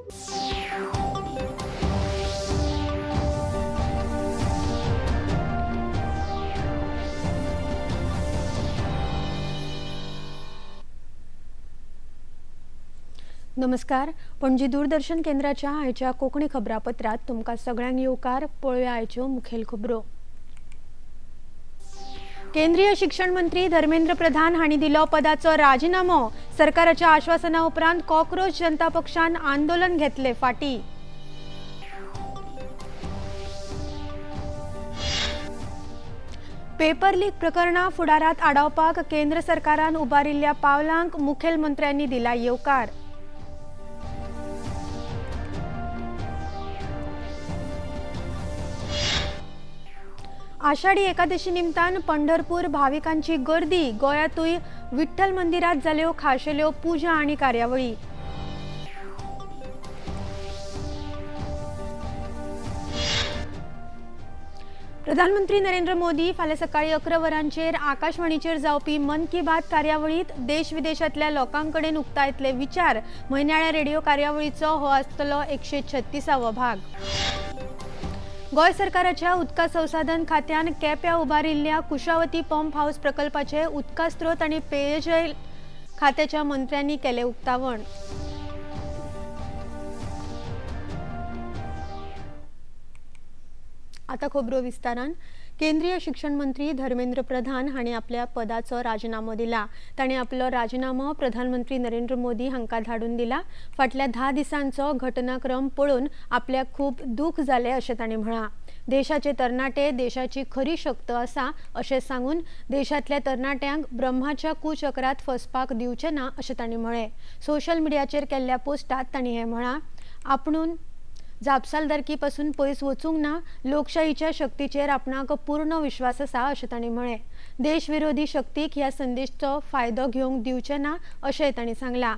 नमस्कार. पणजी दूरदर्शन केंद्राच्या आयच्या कोकणी खबरापत्रात तुमका सगळ्यांक येवकार. पळोवया आयच्यो मुखेल खबरो. केंद्रीय शिक्षण मंत्री धर्मेंद्र प्रधान हांणी दिलो पदाचो राजीनामो. सरकाराच्या आश्वासना उपरांत कॉक्रोच जनता पक्षान आंदोलन घेतले फाटी. पेपर लीक प्रकरणा फुडारात आडावपाक केंद्र सरकारान उबारिल्ल्या पावलांक मुखेलमंत्र्यांनी दिला येवकार. आषाढी एकादशी निमतान पंढरपूर भाविकांची गर्दी. गोयातूय विठ्ठल मंदिरात जाल्यो खाशेल्यो पूजा आणि कार्यावळी. प्रधानमंत्री नरेंद्र मोदी फाल्यां सकाळी 11 वरांचेर आकाशवाणीचेर जावपी मन की बात कार्यावळीत देश विदेशातल्या लोकांकडेन उक्तायतले विचार. म्हयन्याळ्या रेडिओ कार्यावळीचो हो आसतलो 136वो भाग. गोय सरकाराच्या उदका संसाधन खात्यान केप्यां उबारिल्ल्या कुशावती पंप हाऊस प्रकल्पाचे उदका स्त्रोत आणि पेयजल खात्याच्या मंत्र्यांनी केले उक्तावण. आता खबरो विस्तारान. केंद्रीय शिक्षण मंत्री धर्मेंद्र प्रधान हांणी आपल्या पदाचो राजीनामो दिला. तांणी आपलो राजीनामो प्रधानमंत्री नरेंद्र मोदी हांकां धाडून दिला. फाटल्या 10 दिसांचो घटनाक्रम पळोवन आपल्याक खूब दुख जालें अशें तांणी म्हळां. देशाचे तरणाटे देशाची खरी शक्त आसा अशें सांगून देशातल्या तरणाट्यांक ब्रह्माच्या कुचक्रांत फसपाक दिवचे ना अशें तांणी म्हळें. सोशल मिडियाचेर केल्ल्या पोस्टात तांणी हें म्हळां. आपुणून जापसालदारकी पासून पयस वचूंक ना. लोकशाहीच्या शक्तीचेर आपणाक पूर्ण विश्वास आसा अशें तांणी म्हळें. देशविरोधी शक्तीक ह्या संदेशाचो फायदो घेवंक दिवचे ना अशेंय तांणी सांगलां.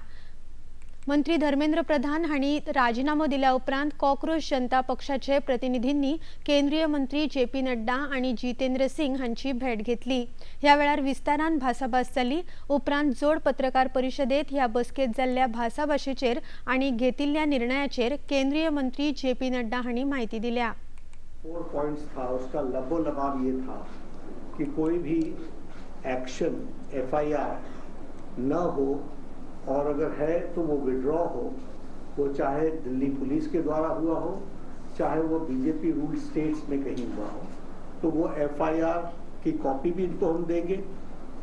मंत्री धर्मेंद्र प्रधान हांणी राजीनामो दिल्या उपरांत कॉक्रोच जनता पक्षाचे प्रतिनिधींनी केंद्रीय मंत्री JP नड्डा आणि जितेंद्र सिंग हांची भेट घेतली. ह्या वेळार विस्तारान भासाभास जाली. उपरांत जोड पत्रकार परिशदेत ह्या बसकेत जाल्ल्या भासाभाशेचेर आणि घेतिल्ल्या निर्णयाचेर केंद्रीय मंत्री JP नड्डा हांणी माहिती दिल्या. 4 पॉइंट्स था. उसका लबोलबाब ये था कि कोई भी एक्शन FIR न हो और अगर है तो वो विड्रॉ हो. वो चाहे दिल्ली पुलिस के द्वारा हुआ हो, चाहे वो BJP रूल स्टेट्स में कहीं हुआ हो, तो वो FIR की कॉपी भी इनको हम देंगे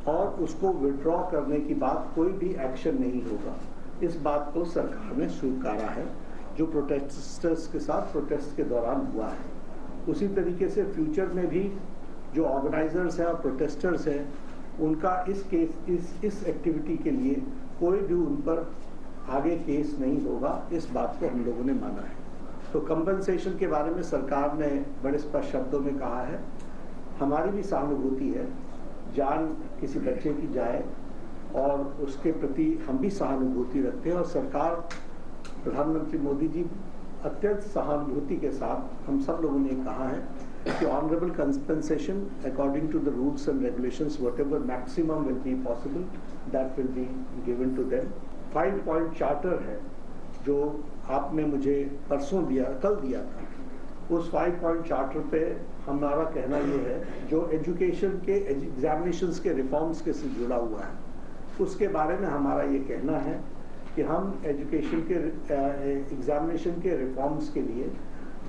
और उसको विड्रॉ करने की बात कोई भी एक्शन नहीं होगा. इस बात को सरकार ने स्वीकारा है जो प्रोटेस्टर्स के साथ प्रोटेस्ट के दौरान हुआ है. उसी तरीके से फ्यूचर में भी जो ऑर्गेनाइजर्स हैं और प्रोटेस्टर्स हैं उनका इस एक्टिविटी के लिए कोई भी उन पर आगे केस नहीं होगा. इस बात को हम लोगों ने माना है. तो कंपनसेशन के बारे में सरकार ने बड़े स्पष्ट शब्दों में कहा है. हमारी भी सहानुभूति है. जान किसी बच्चे की जाए और उसके प्रति हम भी सहानुभूति रखते हैं और सरकार प्रधानमंत्री मोदी जी अत्यंत सहानुभूति के साथ हम सब लोगों ने कहा है कि honourable compensation according to the rules and regulations whatever maximum will be possible that will be given to them. 5 point charter है जो आपने मुझे परसों कल दिया था. उस 5 पॉइंट चार्टर पे हमारा कहना ये है जो एजुकेशन के एग्जामिनेशंस के रिफॉर्म्स के से जुड़ा हुआ है उसके बारे में हमारा ये कहना है कि हम एजुकेशन के एग्जामिनेशन के रिफॉर्म्स के लिए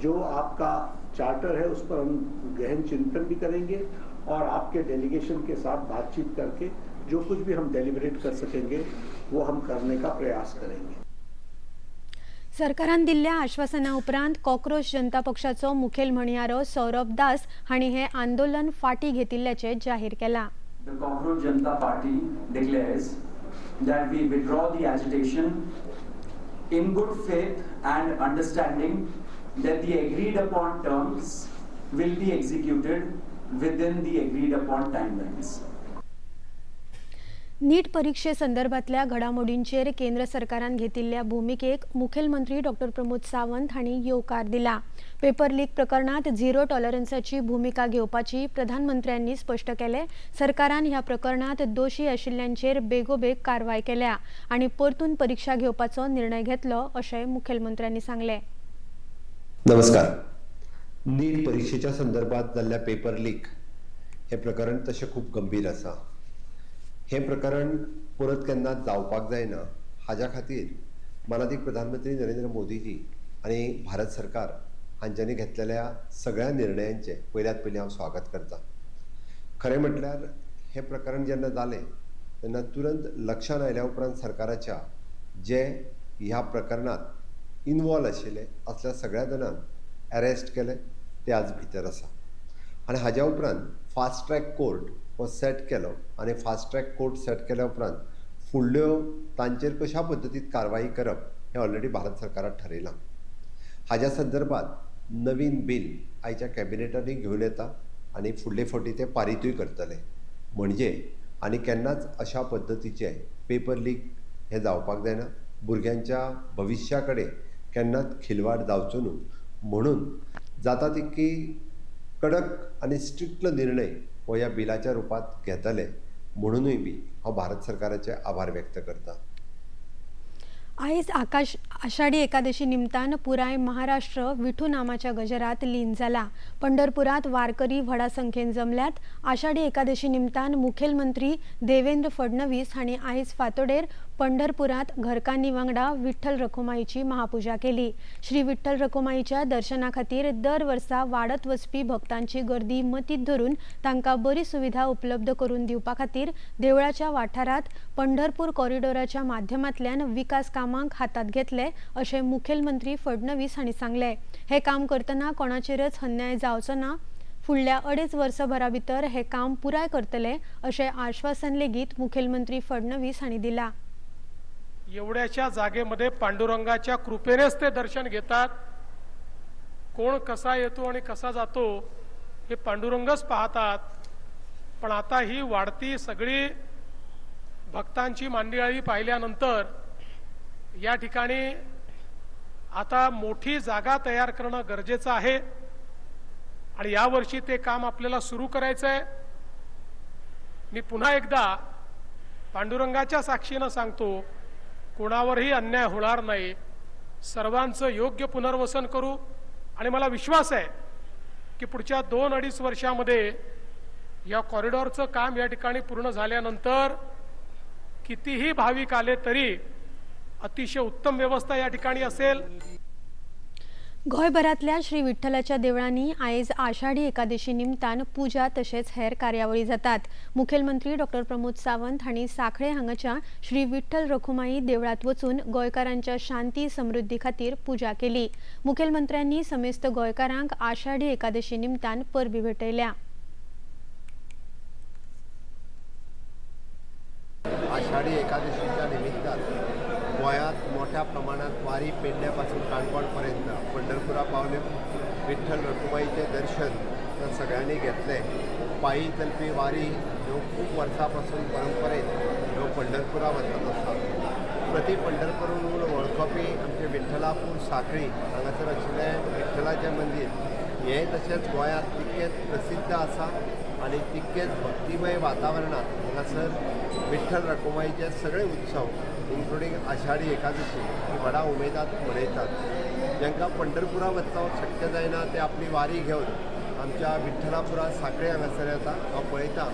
जो आपका चार्टर है उस पर हम गहन चिंतन भी करेंगे और आपके डेलीगेशन के साथ बातचीत करके जो कुछ भी हम डेलिब्रेट कर सकेंगे वो हम करने का प्रयास करेंगे. सरकारान दिल्ल्या आश्वासना उपरांत कॉक्रोच जनता पक्षाचो मुखेल म्हणयारो सौरभ दास हांणी हे आंदोलन फाटी घेतिल्ल्याचे जाहीर केला. The Cockroach Janata Party declares that we withdraw the agitation in good faith and understanding that the agreed upon terms will be executed within the agreed upon timelines. नीट परीक्षेसंदर्भातल्या घडामोडींचेर केंद्र सरकारान घेतिल्ल्या भुमिकेक मुखेलमंत्री डॉक्टर प्रमोद सावंत हांणी येवकार दिला. पेपर लीक प्रकरणात zero टॉलरन्साची भूमिका घेवपाची प्रधानमंत्र्यांनी स्पष्ट केले. सरकारान ह्या प्रकरणात दोशी आशिल्ल्यांचेर बेगोबेग कारवाय केल्या आनी परतून परीक्षा घेवपाचो निर्णय घेतलो अशें मुखेलमंत्र्यांनी सांगले. नमस्कार. नीट परीक्षेच्या संदर्भात जाल्ल्या पेपर लीक हे प्रकरण तशें खूब गंभीर आसा. हे प्रकरण परत केन्ना जावपाक जायना हाज्या खातीर माननीय प्रधानमंत्री नरेंद्र मोदीजी आनी भारत सरकार हांच्यांनी घेतलेल्या सगळ्या निर्णयांचे पयल्यात पयलीं हांव स्वागत करतां. खरें म्हटल्यार हे प्रकरण जेन्ना जालें तेन्ना तुरंत लक्षांत आयल्या उपरांत सरकाराच्या जे ह्या प्रकरणात इनवॉल्व आशिल्ले असल्या सगळ्या जाणांक अरेस्ट केले ते आज भितर आसा. आनी हाज्या उपरांत फास्ट ट्रॅक कोर्ट हो सेट केलो आनी फास्ट ट्रॅक कोर्ट सेट केल्या उपरांत फुडल्यो तांचेर कशा पद्दतीन कारवाई करप हें ऑलरेडी भारत सरकारान ठरयलां. हाज्या संदर्भात नवीन बील आयच्या कॅबिनेटांनी घेवन येता आनी फुडले फावटी ते पारीतूय करतले. म्हणजे आनी केन्नाच अशा पद्दतीचे पेपर लीक हे जावपाक जायना. भुरग्यांच्या भविश्या कडेन केन्नाच खिलवाड जावचो न्हू म्हणून जाता तितकी कडक आनी स्ट्रिक्ट निर्णय हो ह्या बिलाच्या रुपात घेतले म्हणूनय बी हांव भारत सरकाराचे आभार व्यक्त करतां. आयज आषाढी एकादशी निमतान पुराय महाराष्ट्र विठू नामाच्या गजरात लीन जाला. पंढरपुरात वारकरी व्हडा संख्येन जमल्यात. आषाढी एकादशी निमतान मुखेलमंत्री देवेंद्र फडणवीस हांणी आयज फांतोडेर पंढरपुरात घरकान्नी वांगडा विठ्ठल रखुमाईची महापुजा केली. श्री विठ्ठल रखुमाईच्या दर्शना खातीर दर वर्सा वाडत वचपी भक्तांची गर्दी मतींत धरून तांकां बरी सुविधा उपलब्ध करून दिवपा खातीर देवळाच्या वाठारात पंढरपूर कॉरिडॉराच्या माध्यमांतल्यान विकास कामांक हातात घेतले अशें मुखेलमंत्री फडणवीस हांणी सांगले. हे काम करतना कोणाचेरच अन्याय जावचो ना. फुडल्या 2.5 वर्सांभरा भितर हे काम पुराय करतले अशें आश्वासन लेगीत मुखेलमंत्री फडणवीस हांणी दिला. एवढ्याच्या जागेमध्ये पांडुरंगाच्या कृपेनेच ते दर्शन घेतात. कोण कसा येतो आणि कसा जातो हे पांडुरंगच पाहतात. पण आता ही वाढती सगळी भक्तांची मांदियाळी पाहिल्यानंतर या ठिकाणी आता मोठी जागा तयार करणं गरजेचं आहे आणि यावर्षी ते काम आपल्याला सुरू करायचं आहे. मी पुन्हा एकदा पांडुरंगाच्या साक्षीनं सांगतो, कोणावरही अन्याय होणार नाही. सर्वांचं योग्य पुनर्वसन करू आणि मला विश्वास आहे की पुढच्या 2-2.5 वर्षामध्ये या कॉरिडॉरचं काम या ठिकाणी पूर्ण झाल्यानंतर कितीही भाविक आले तरी अतिशय उत्तम व्यवस्था या ठिकाणी असेल. गोंयभरातल्या श्री विठ्ठलाच्या देवळांनी आयज आषाढी एकादशी निमतान पूजा तशेंच हेर कार्यावळी जातात. मुखेलमंत्री डॉक्टर प्रमोद सावंत हांणी सांखळे हांगाच्या श्री विठ्ठल रखुमाई देवळात वचून गोंयकारांच्या शांती समृद्धी खातीर पूजा केली. मुखेलमंत्र्यांनी समेस्त गोंयकारांक आषाढी एकादशी निमतान परबी भेटयल्या. आषाढी एकादशीच्या निमित्तान गोंयांत मोठ्या प्रमाणात वारी पेडण्यापासून काणकोणपर्यंत पंढरपुरा पावले. विठ्ठल रखुमाईचे दर्शन सगळ्यांनी घेतले. पायी चलपी वारी ह्यो खूब वर्सां परंपरेन ह्यो पंढरपुरा वचत आसा. प्रती पंढरपूर म्हणून वळखपी आमचे विठ्ठलापूर सांखळी हांगासर आशिल्लें विठ्ठलाचें मंदीर हें तशेंच गोंयांत तितकेंच प्रसिद्ध आसा आनी तितकेंच भक्तिमय वातावरणांत हांगासर विठ्ठल रखुमाईचे सगळे उत्सव इन्क्लुडींग आषाढी एकादशी ही व्हडा उमेदात मनयतात. जांकां पंढरपुरा वचपाक शक्य जायना ते आपली वारी घेवन आमच्या विठ्ठलापुरा सांखळे हांगासर येता. हांव पळयतां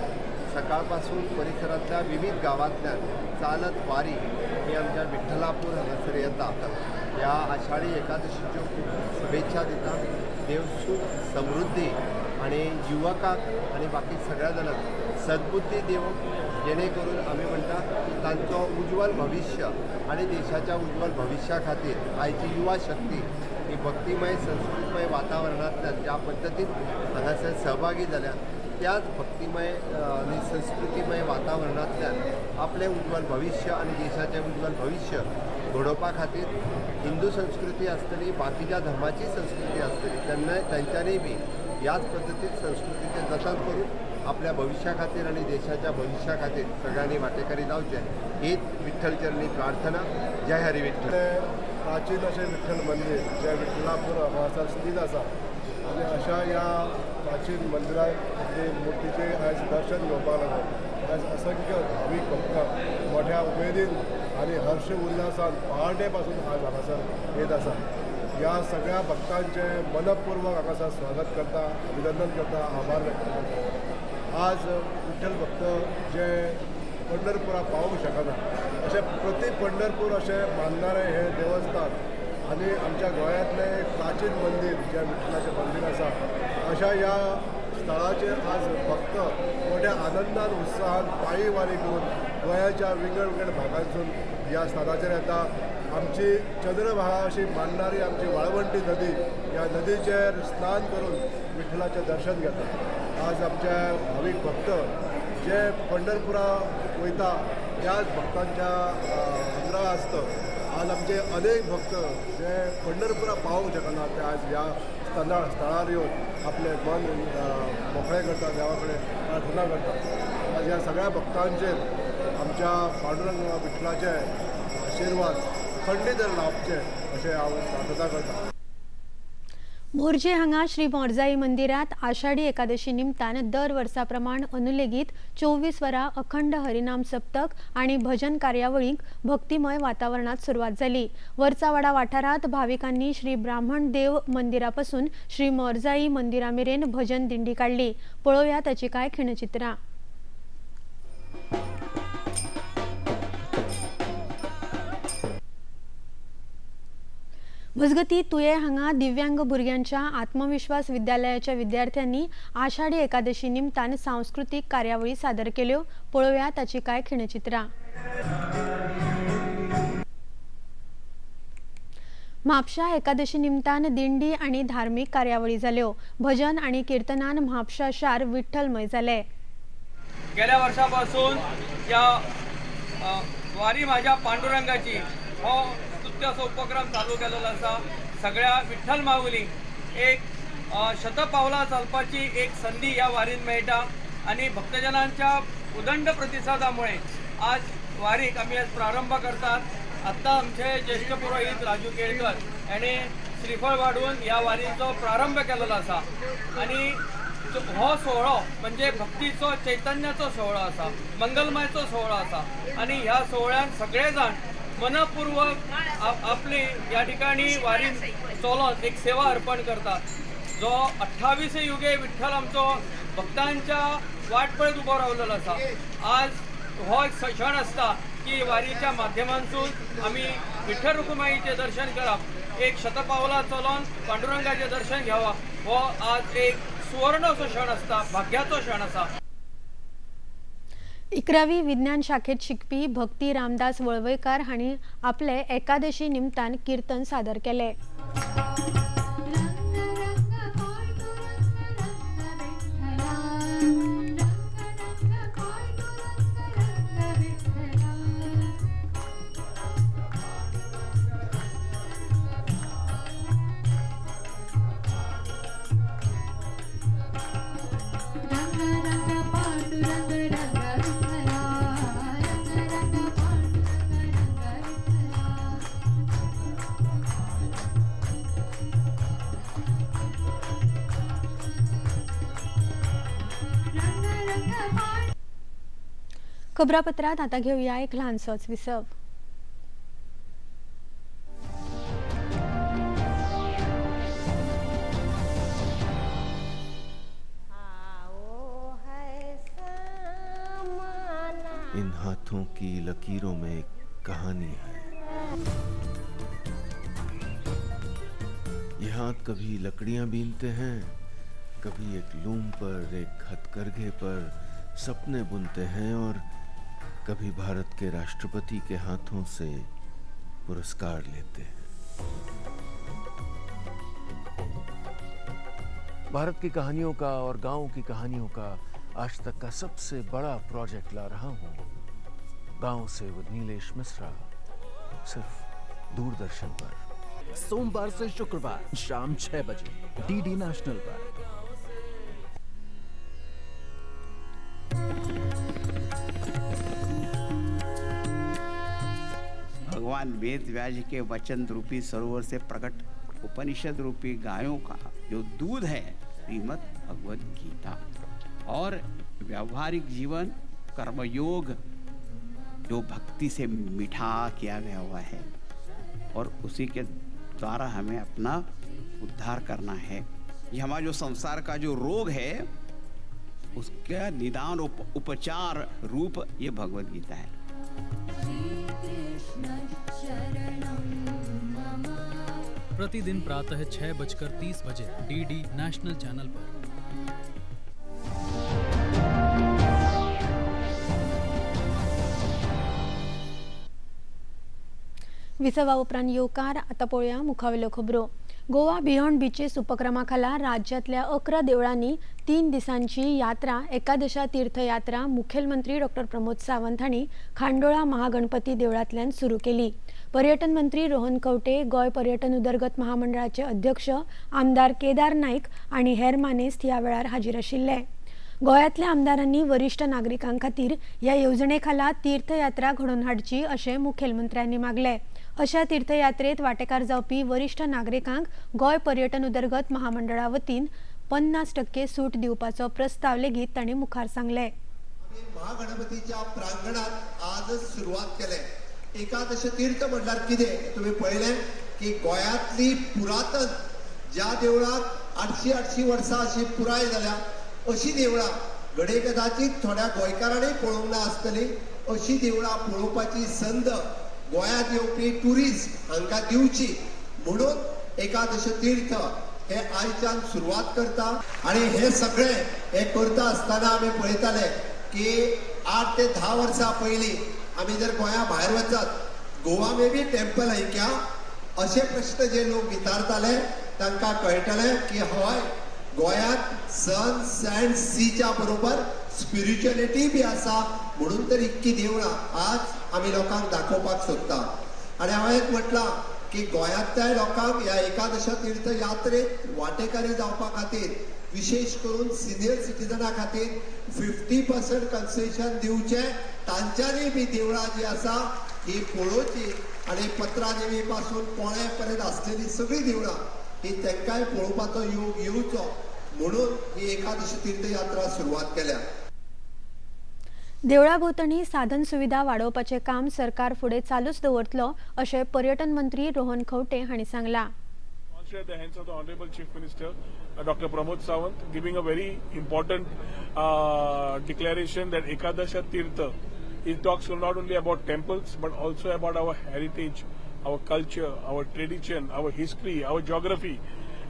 सकाळ पासून परिसरांतल्या विविध गांवांतल्यान चालत वारी ही आमच्या विठ्ठलापूर हांगासर येता. ह्या आषाढी एकादशीच्यो खूब शुभेच्छा दिता. देव सुख समृद्धी आणि युवकांक आणि बाकी सगळ्या जाणांक सद्बुद्धी देव, जेणे करून आमी म्हणटा की तांचो उज्वल भविष्य आणि देशाच्या उज्वल भविष्या खातीर आयची युवा शक्ती ही भक्तिमय संस्कृतमय वातावरणांतल्यान ज्या पद्दतीन हांगासर सहभागी जाल्या त्याच भक्तिमय आणि संस्कृतीमय वातावरणांतल्यान आपलें उज्वल भविष्य आणि देशाचें उज्वल भविष्य घडोवपा खातीर हिंदू संस्कृती आसतली, बाकीच्या धर्माची संस्कृती आसतली, तेन्ना तांच्यांनी बी ह्याच पद्दतीन संस्कृतीचें जतन करून आपल्या भविष्या खातीर आनी देशाच्या भविष्या खातीर सगळ्यांनी वांटेकरी जावचे हीच विठ्ठलचरणी प्रार्थना. जय हरी विठ्ठल. प्राचीन अशें विठ्ठल मंदिर जे विठ्ठलापूर हांगासर स्थित आसा आनी अशा ह्या प्राचीन मंदिरांत मुर्तीचे आयज दर्शन घेवपाक लागून आयज असंख्य भावीक भक्त मोठ्या उमेदीन आनी हर्ष उल्हासान पहाटे पासून आज हांगासर येत आसा. ह्या सगळ्या भक्तांचे मनपूर्वक हांगासर स्वागत करता, अभिनंदन करता, आभार व्यक्त करता. आज विठ्ठल भक्त जे पंढरपुरा पावूंक शकना अशें प्रति पंढरपूर अशें मानणारें हें देवस्थान आनी आमच्या गोंयांतलें एक प्राचीन मंदिर जें विठ्ठलाचें मंदिर आसा अशा ह्या स्थळाचेर आज भक्त मोठ्या आनंदान उत्साहान पायी वारी करून गोंयाच्या वेगवेगळ्या भागांतसून ह्या स्थानाचेर येता. आमची चंद्रभागा अशी मानणारी आमची वाळवंटी नदी ह्या नदीचेर स्नान करून विठ्ठलाचें दर्शन घेता. आज आमचे भावीक भक्त जे पंढरपुरा वयता त्याच भक्तांच्या आग्रह आसता. आज आमचे अनेक भक्त जे पंढरपुरा पावूंक शकना ते आज ह्या स्थळार येवन आपले मन मोकळें करता, देवा कडेन प्रार्थना करता. आज ह्या सगळ्या भक्तांचेर आमच्या पांडुरंग विठ्ठलाचे आशिर्वाद खंडीत लाभचे अशें हांव प्रार्थना करता. मोर्जे हांगा श्री मोरजाई मंदिरात आषाढी एकादशी निमतान दर वर्सा प्रमाण अनुलेगीत 24 वरां अखंड हरिनाम सप्तक आणि भजन कार्यावळीक भक्तिमय वातावरणात सुरुवात झाली. वर्सावाडा वाठारात भाविकांनी श्री ब्राह्मण देव मंदिरापासून श्री मोरजाई मंदिरामेरेन भजन दिंडी काढली. पळोवया ताची काय खिणचित्रां. मजगती तुये हांगा दिव्यांग भुरग्यांच्या आत्मविश्वास विद्यालयाच्या विद्यार्थ्यांनी आषाढी एकादशी निमतान सांस्कृतिक कार्यावळी सादर केल्यो. पळोवया ताची काय खिणचित्रां. म्हापशा एकादशी निमतान दिंडी आणि धार्मिक कार्यावळी जाल्यो. भजन आणि कीर्तनान म्हापशा शार विठ्ठलमय जाले. गेल्या वर्षापासून या वारी माझ्या पांडुरंगाची हो स्तुत्याचो उपक्रम चालू केलेलो आसा. सगळ्या विठ्ठल माऊलींक एक शतपावलां चलपाची एक संधी ह्या वारीन मेळटा आणि भक्तजनांच्या उदंड प्रतिसादामुळे आज वारीक आमी आज प्रारंभ करतात. आत्ता आमचे ज्येष्ठ पुरोहित राजू केळकर याने श्रीफळ वाढवून ह्या वारीचो प्रारंभ केलेलो आसा आणि हो सोहळो म्हणजे भक्तीचो चैतन्याचो सोहळो आसा, मंगलमयचो सोहळो आसा आणि ह्या सोहळ्यान सगळे जाण मनपूर्वक आपली या ठिकाणी वारीन चलोन एक सेवा अर्पण करतात. जो 28 युगे विठ्ठल आमचो भक्तांच्या वाट पळयत उबो रावलेलो आसा. आज हो एक क्षण आसता की वारीच्या माध्यमांतून आमी विठ्ठल रुक्माईचें दर्शन करप, एक शतपावलां चलोन पांडुरंगाचें दर्शन घेवप हो आज एक सुवर्ण असो क्षण आसता, भाग्याचो क्षण आसा. 11वी विज्ञान शाखेत शिकपी भक्ती रामदास वळवयकार हांणी आपले एकादशी निमतान कीर्तन सादर केले. खबरापत्रात आता घेऊया एक लहानसोच विसव. इन हाथों की लकीरों में एक कहानी है. ये हाथ कभी लकड़ियां बीनते हैं, कभी एक लूम पर, एक हथकरघे पर सपने बुनते हैं और कभी भारत के राष्ट्रपति के हाथों से पुरस्कार लेते हैं. भारत की कहानियों का और गांव की कहानियों का आज तक का सबसे बड़ा प्रोजेक्ट ला रहा हूं. गांव से विद नीलेश मिश्रा, सिर्फ दूरदर्शन पर. सोमवार से शुक्रवार शाम 6 बजे डीडी नेशनल पर. भगवान वेद व्यास के वचन रूपी सरोवर से प्रकट उपनिषद रूपी गायों का जो दूध है श्रीमद् भगवद गीता, और व्यावहारिक जीवन कर्मयोग जो भक्ति से मिठा किया गया हुआ है, और उसी के द्वारा हमें अपना उद्धार करना है। ये हमारा जो संसार का जो रोग है उसका निदान उपचार रूप ये भगवद गीता है। प्रतिदिन प्रातः 6:30 DD नेशनल चैनल पर। विसवा उपरांत येवकार आता पळोवया मुखावेल्यो खबरो। गोवा बियॉन्ड बीचेस उपक्रमाखाला राज्यातल्या 11 देवळांनी 3 दिसांची यात्रा एकादशा तीर्थयात्रा मुखेलमंत्री डॉ. प्रमोद सावंत हांणी खांडोळा महागणपती देवळांतल्यान सुरू केली। पर्यटन मंत्री रोहन खंवटे, गोय पर्यटन उदरगत महामंडळाचे अध्यक्ष आमदार केदार नाईक आणि हेर मानेस्त ह्या वेळार हाजीर आशिल्ले। गोंयांतल्या आमदारांनी वरिष्ठ नागरिकां खातीर ह्या येवजणेखाला तीर्थयात्रा घडोवन हाडची अशें मुखेलमंत्र्यांनी मागले। अशा तीर्थयात्रेत वांटेकार जावपी वरिष्ठ नागरिकांक गोय पर्यटन उदरगत महामंडळा वतीन 50% सूट दिवपाचो प्रस्ताव लेगीत तांणी मुखार सांगले। महागणपतीच्या प्रांगणात आजच सुरुवात केले। एकादश तीर्थ म्हटल्यार कितें तुम्ही पळयलें की गोंयांतली पुरातन ज्या देवळाक 800 वर्सां अशी पुराय जाल्या अशी देवळां घडये कदाचित थोड्या गोंयकारांनी पळोवंक ना आसतली अशी देवळां पळोवपाची संद गोंयांत येवपी टुरिस्ट हांकां दिवची म्हणून एकादश तीर्थ हे आयच्यान सुरवात करता। आणि हे सगळे हे करता आसतना आमी पळयताले की 8 ते 10 वर्सां पयलीं आमी जर गोंया भायर वचत गोवा मे बी टेम्पल है क्या असे प्रश्न जे लोक विचारताले तांकां कळटले की हय गोंयांत सन सँड सीच्या बरोबर स्पिरिच्युअलिटी बी आसा म्हणून तर इतकी देवळां आज आमी लोकांक दाखोवपाक सोदता। आणि हांवें म्हटलां की गोंयांतल्या लोकांक ह्या एकादश तीर्थ यात्रेत वांटेकारी जावपा खातीर विशेष करून सिनियर सिटीजना खातीर 50% कन्सेशन दिवचे। तांच्यांनी बी देवळां जी आसा ही पळोवची आणि पत्रादेवी पासून पोळे पर्यंत आसलेली सगळी देवळां ही तांकांय पळोवपाचो योग येवचो म्हणून ही एकादश तीर्थ यात्रा सुरवात केल्या। देवळा भोंवतणी साधन सुविधा वाडोवपाचें काम सरकार फुडें चालूच दवरतलो अशें पर्यटन मंत्री रोहन खंवटे हांणी सांगलां। At the hands of the Honorable Chief Minister, Dr. Pramod Sawant, giving a very important declaration that Ekadasha Tirtha, it talks not only about temples but also about our heritage, our culture, our tradition, our history, our geography.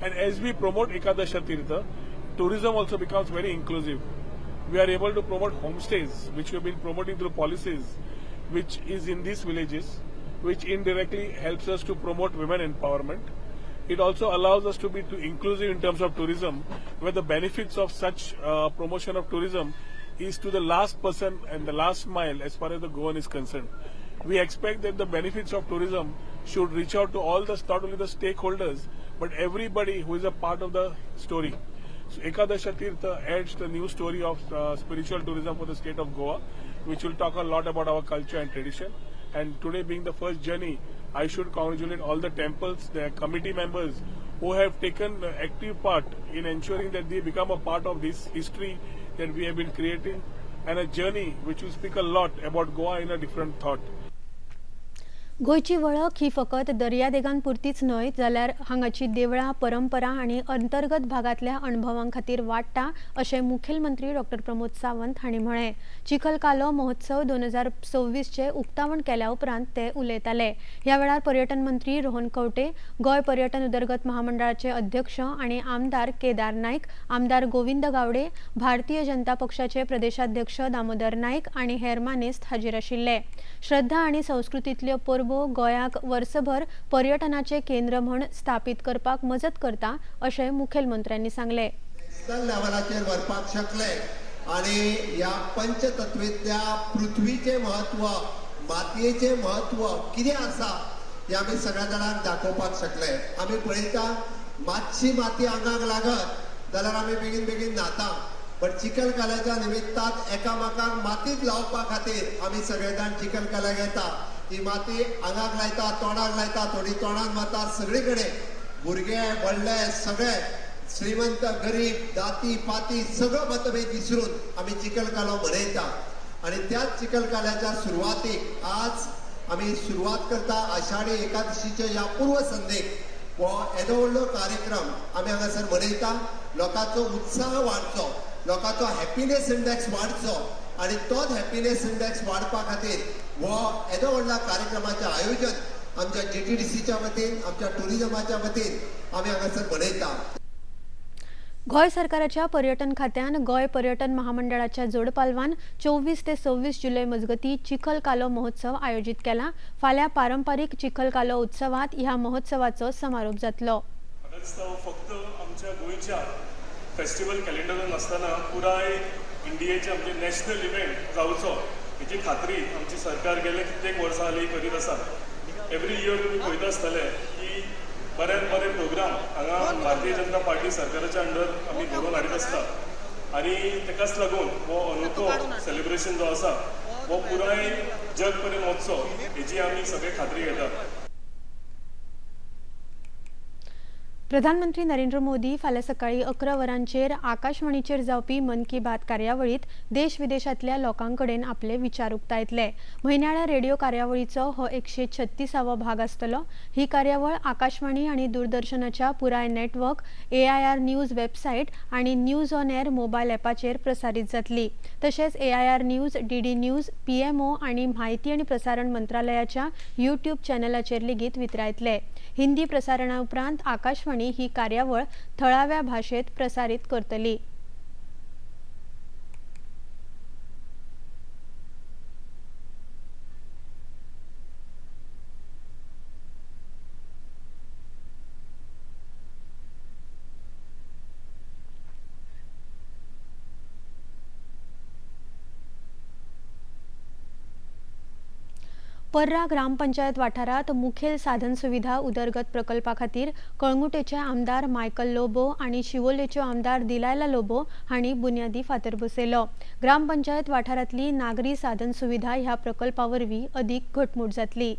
And as we promote Ekadasha Tirtha, tourism also becomes very inclusive. We are able to promote homestays, which we have been promoting through policies, which is in these villages, which indirectly helps us to promote women empowerment. It also allows us to be inclusive in terms of tourism, where the benefits of such promotion of tourism is to the last person and the last mile as far as the Goan is concerned. We expect that the benefits of tourism should reach out to all the, not only the stakeholders, but everybody who is a part of the story. So Ekadasha Tirtha adds the new story of spiritual tourism for the state of Goa, which will talk a lot about our culture and tradition. And today being the first journey, I should congratulate all the temples, their committee members who have taken active part in ensuring that they become a part of this history that we have been creating, and a journey which will speak a lot about Goa in a different thought. गोयची वळख ही फकत दर्यादेगांपुरतीच न्हय जाल्यार हांगाची देवळां परंपरा आनी अंतर्गत भागांतल्या अणभवां खातीर वाडटा अशें मुखेलमंत्री डॉ. प्रमोद सावंत हांणी म्हळें। चिखलकालो महोत्सव 2026चे उक्तावण केल्या उपरांत ते उलयताले। ह्या वेळार पर्यटन मंत्री रोहन खंवटे, गोंय पर्यटन उदरगत महामंडळाचे अध्यक्ष आनी आमदार केदार नाईक, आमदार गोविंद गावडे, भारतीय जनता पक्षाचे प्रदेशाध्यक्ष दामोदर नाईक आनी हेर मानेस्त हाजीर आशिल्ले। श्रद्धा आनी संस्कृतींतल्यो परबो गोंयाक वर्सभर पर्यटनाचे केंद्र म्हूण स्थापीत करपाक मजत करता अशें मुखेलमंत्र्यांनी सांगले। लेवलाचेर व्हरपाक शकले आणि या पंचतत्वेंतल्या पृथ्वीचे महत्व, मातयेचे महत्व कितें आसा हे आमी सगळ्या जाणांक दाखोवपाक शकले। आमी पळयता मातशी माती आंगाक लागत जाल्यार आमी बेगीन बेगीन न्हाता, पण चिखलकाल्याच्या निमित्तान एकामेकांक मातीत लावपा खातीर आमी सगळे जाण चिखलकाल्याक येता। ती माती आंगाक लायता, तोंडाक लायता, थोडी तोंडाक मारता, सगळी कडेन भुरगे व्हडले सगळे श्रीमंत गरीब जाती पाती सगळं मतभेद विसरून आम्ही चिखलकालो मनयता आणि त्याच चिखलकाल्याच्या सुरवातीक आज आम्ही सुरुवात करता आषाढी एकादशीच्या या पूर्व संध्येक हो येदो व्हडलो कार्यक्रम आम्ही हांगासर मनयता. लोकांचो उत्साह वाडचो, लोकांचो हॅपीनेस इंडेक्स वाडचो आणि तोच हॅपीनेस इंडेक्स वाडपा खातीर हो येदो व्हडल्या कार्यक्रमाचें आयोजन आमच्या GTDCच्या वतीन, आमच्या टुरिझमाच्या वतीन आम्ही हांगासर मनयता. गोंय सरकाराच्या पर्यटन खात्यान गोंय पर्यटन महामंडळाच्या जोडपालवान 24 ते 26 जुलै मजगती चिखल कालो महोत्सव आयोजित केला. फाल्यां पारंपारीक चिखल कालो उत्सवात ह्या महोत्सवाचो समारोप जातलो. फक्त आमच्या गोयच्या फेस्टिवल कॅलेंडरान आसतना पुराय इंडियेचे आमचे नॅशनल इव्हेंट जावचो हेची खात्री आमची सरकार गेले कित्येक वर्सां हालीं करीत आसा. एवरी इयर तुमी पळयता आसतले की बऱ्यात बरे प्रोग्राम हांगा भारतीय जनता पार्टी सरकाराच्या अंडर आमी घडोवन हाडीत आसता आनी तेकाच लागून हो अनोखो सेलिब्रेशन जो आसा हो पुराय जग पर्यंत वचचो हेची आमी सगळे खात्री घेतात. प्रधानमंत्री नरेंद्र मोदी फाल्यां सकाळी 11 वरांचेर आकाशवाणीचेर जावपी मन की बात कार्यावळीत देश विदेशातल्या लोकांकडेन आपले विचार उक्तायतले. म्हयन्याळ्या रेडिओ कार्यावळीचो हो 136वा भाग आसतलो. ही कार्यावळ आकाशवाणी आणि दूरदर्शनाच्या पुराय नेटवर्क, AIR न्यूज वेबसायट आणि न्यूज ऑन एअर मोबायल ॲपाचेर प्रसारीत जातली. तशेंच AIR news, DD news, PMO आणि म्हायती आणि प्रसारण मंत्रालयाच्या YouTube चॅनलाचेर लेगीत वितरायतले. हिंदी प्रसारणा उपरांत आकाशवाणी ही कार्यावळ थळाव्या भाषेत प्रसारित करतली. पर्रा ग्रामपंचायत वाठारात मुखेल साधन सुविधा उदरगत प्रकल्पा खातीर कळंगुटेचे आमदार मायकल लोबो आणि शिवोलेच्यो आमदार दिलायला लोबो हांणी बुन्यादी फातर बसयलो. ग्रामपंचायत वाठारांतली नागरी साधन सुविधा ह्या प्रकल्पा वरवीं अदीक घटमूट जातली.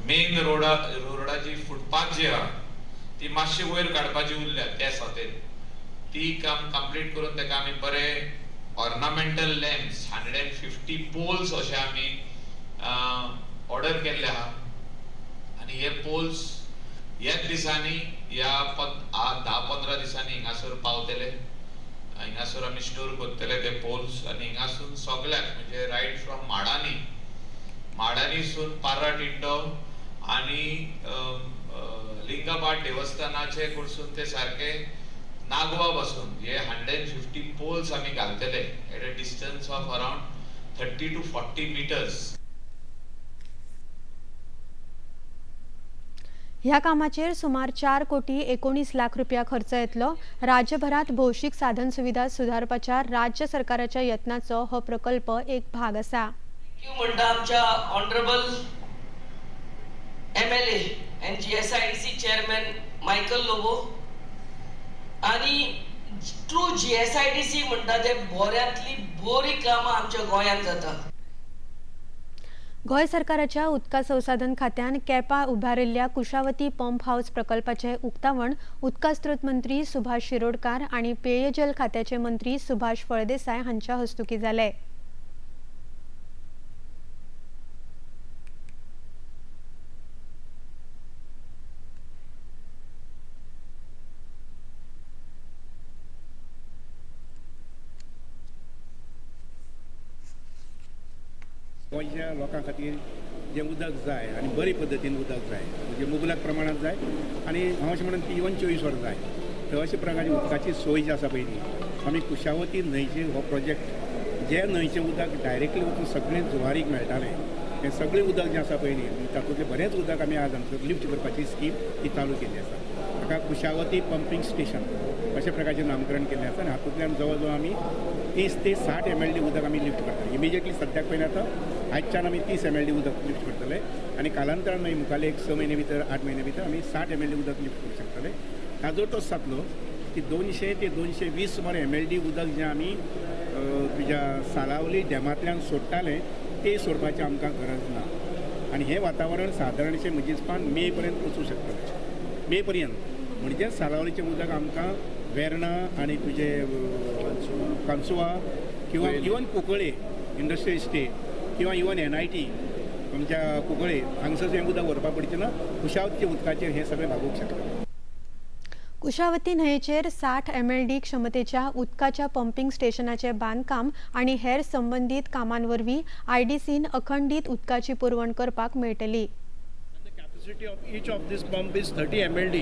मेन रोडाची फुटपाथ जी आहा ती मातशी वयर काडपाची उरल्या त्या सातेन ती काम कंप्लीट करून ताका आमी बरे ऑर्नामेंटल लॅम्प्स 150 पोल्स अशे आमी ऑर्डर केल्ले आहा आनी हे पोल्स ह्याच दिसांनी ह्या 10-15 दिसांनी हिंगासर पावतले. हिंगासर आमी स्टोर करतले ते पोल्स आनी हिंगासून सगळ्याक म्हणजे रायट फ्रॉम माडानीसून पारा टिंडो आनी लिंगाबाट देवस्थानाचे कडसून ते सारखे नागवा बसून हे 150 पोल्स आमी घालतले at a distance of around 30 to 40 meters. ह्या कामाचेर सुमार 4 कोटी 19 लाख रुपया खर्च येतलो. राज्यभरात भौशीक साधन सुविधा सुधारपाच्या राज्य सरकाराच्या यत्नाचो हो प्रकल्प एक भाग आसा. म्हणटा आमच्या honourable MLA and GSIDC chairman Michael Lobo आणि ट्रू GSIDC म्हणटा ते बऱ्यांतली बरी कामां आमच्या गोंयांत जाता. गोंय सरकाराच्या उदका संसाधन खात्यान केपा उभारिल्ल्या कुशावती पंप हाऊस प्रकल्पाचे उक्तावण उदका स्त्रोत मंत्री सुभाष शिरोडकार आणि पेयजल खात्याचे मंत्री सुभाष फळदेसाय हांच्या हस्तुकी जाले. गोंयच्या लोकां खातीर जें उदक जाय आनी बरे पद्दतीन उदक जाय म्हणजे मुबलक प्रमाणात जाय आनी हांव अशें म्हणून 24 वरां जाय तर अशा प्रकारची उदकाची सोय जी आसा पळय आमी कुशावती न्हंयचे हो प्रोजेक्ट जे न्हंयचें उदक डायरेक्टली वचून सगळें जुवारीक मेळटालें हें सगळें उदक जें आसा पळय तातूंतलें बरेंच उदक आमी आज आमचो लिफ्ट करपाची स्कीम ही चालू केल्ली आसा. ताका कुशावती पंपींग स्टेशन अशा प्रकारचें नामकरण केल्लें आसा आनी हातूंतल्यान जवळ जवळ आमी 30 ते 60 MLD उदक आमी लिफ्ट करता. इमिजिएटली सद्याक पळय आतां आजच्यान आमी 30 MLD उदक लिफ्ट करतले आनी कालांतरान मागीर मुखाल्ले 6 म्हयने भितर 8 म्हयने भितर आमी 60 MLD उदक लिफ्ट करूंक शकतले. ताजो तोच जातलो ती 200 ते 220 सुमार MLD उदक जें आमी तुज्या सालावली डॅमांतल्यान सोडटाले ते सोडपाची आमकां गरज ना आनी हें वातावरण सादारणशें म्हजे हिसपान मे पर्यंत वचूं शकतलें मे पर्यंत म्हणजे सालावलीचें उदक आमकां वेर्णा आनी तुजे कांसुवा किंवा इवन कुंकळे इंडस्ट्रियल इस्टेट किंवा इवन NIT आमच्या कुंकळे हांगसर हें उदक व्हरपा पडचें ना कुशावतीच्या उदकाचेर हें सगळें लागूंक शकता. कुशावती न्हंयचेर 60 MLD क्षमतेच्या उदकाच्या पंपिंग स्टेशनाचे बांदकाम आणि हेर संबंधित कामांवरवीं IDCन अखंडीत उदकाची पुरवण करपाक मेळटली. Capacity of each of this pump is 30 MLD.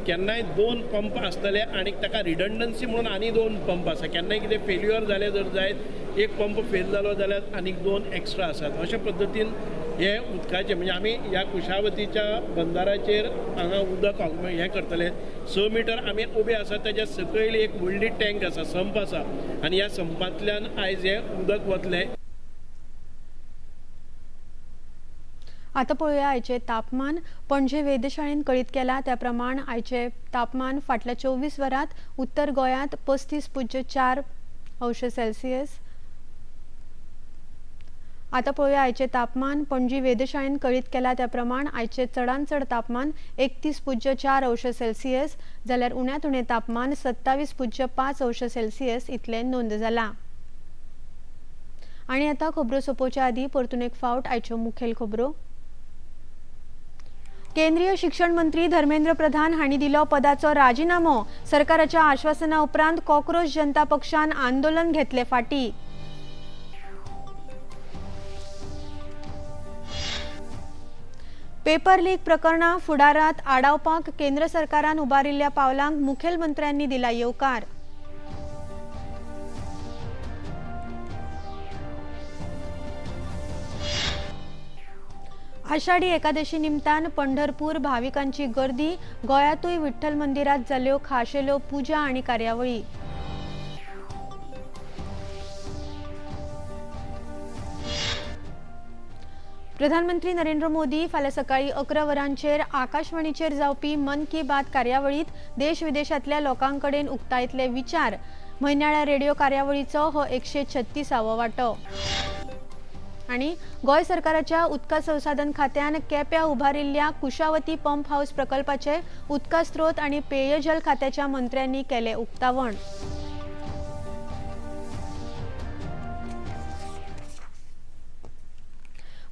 केन्नाय 2 पंप आसतले आनी ताका रिडंडन्सी म्हणून आनी 2 पंप आसा. केन्नाय कितें फेल्युअर जालें जर जायत एक पंप फेल जालो जाल्यार आनीक 2 एक्स्ट्रा आसात. अशे पद्दतीन हे उदकाचे म्हणजे आमी ह्या कुशावतीच्या बंदाराचेर हांगा उदक हें करतले 6 मिटर आमी उबे आसात ताच्या सकयल एक व्हडली टँक आसा संप आसा आनी ह्या संपांतल्यान आयज हें उदक वतलें. आता पळोवया आयचे तापमान. पणजे वेधशाळेन कळीत केला त्या प्रमाण आयचे तापमान फाटल्या 24 वरांत उत्तर गोंयांत 35.4°C. आता पळोवया आयचे तापमान. पणजी वेधशाळेन कळीत केला त्या प्रमाण आयचे चडांत चड तापमान 31.4°C जाल्यार उण्यांत उणें तापमान 27.5°C इतलें नोंद जाला. आनी आतां खबरो सोंपोवच्या आदीं परतून एक फावट आयच्यो मुखेल खबरो. केंद्रीय शिक्षण मंत्री धर्मेंद्र प्रधान हांणी दिलो पदाचो राजिनामो. सरकाराच्या आश्वासना उपरांत कॉक्रोच जनता पक्षान आंदोलन घेतले फाटीं. पेपर लीक प्रकरणां फुडारात आडावपाक केंद्र सरकारान उबारिल्ल्या पावलांक मुखेलमंत्र्यांनी दिला येवकार. आषाढी एकादशी निमतान पंढरपूर भाविकांची गर्दी. गोंयांतूय विठ्ठल मंदिरात जाल्यो खाशेल्यो पुजा आनी कार्यावळी. प्रधानमंत्री नरेंद्र मोदी फाल्यां सकाळी 11 वरांचेर आकाशवाणीचेर जावपी मन की बात कार्यावळीत देश विदेशांतल्या लोकांकडेन उक्तायतले विचार. म्हयन्याळ्या रेडिओ कार्यावळीचो हो 136वो वांटो. आनी गोंय सरकाराच्या उदका संसाधन खात्यान केप्यां उबारिल्ल्या कुशावती पंप हाऊस प्रकल्पाचे उदका स्त्रोत आनी पेयजल खात्याच्या मंत्र्यांनी केले उक्तावण.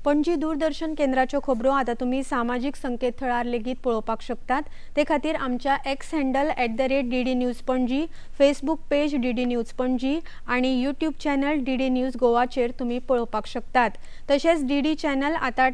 पणजी दूरदर्शन केंद्राच्यो खबरो आता तुम्ही सामाजीक संकेतथळार लेगीत पळोवपाक शकतात. ते खातीर आमच्या X handle @DD news Panaji, Facebook page DD news Panaji आणि यूट्यूब चॅनल DD न्यूज गोवाचेर तुम्ही पळोवपाक शकतात. तशेंच DD चॅनल आता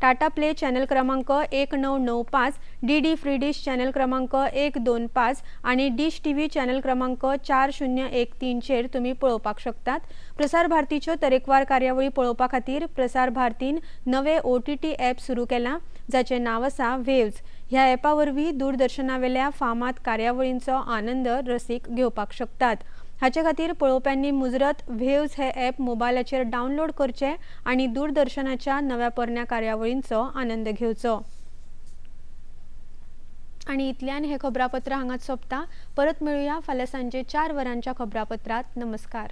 टाटा प्ले चॅनल क्रमांक 1995, DD फ्री डिश चॅनल क्रमांक 125 आणि डिश TV चॅनल क्रमांक 4013 चेर तुम्ही पळोवपाक शकतात. प्रसार भारतीच्यो तरेकवार कार्यावळी पळोवपा खातीर प्रसार भारतीन नवे OTT ॲप सुरू केलां जाचें नांव आसा वेव्ज. ह्या ॲपा वरवीं दूरदर्शनावेल्या फामाद कार्यावळींचो आनंद रसीक घेवपाक शकतात. हाचे खातीर पळोवप्यांनी मुजरत वेव्ज हे ॲप मोबायलाचेर डावनलोड करचे आणि दूरदर्शनाच्या नव्या पोरण्या कार्यावळींचो आनंद घेवचो. आणि इतल्यान हे खबरापत्र हांगाच सोंपता. परत मेळुया फाल्यां सांजे 4 वरांच्या खबरापत्रांत. नमस्कार.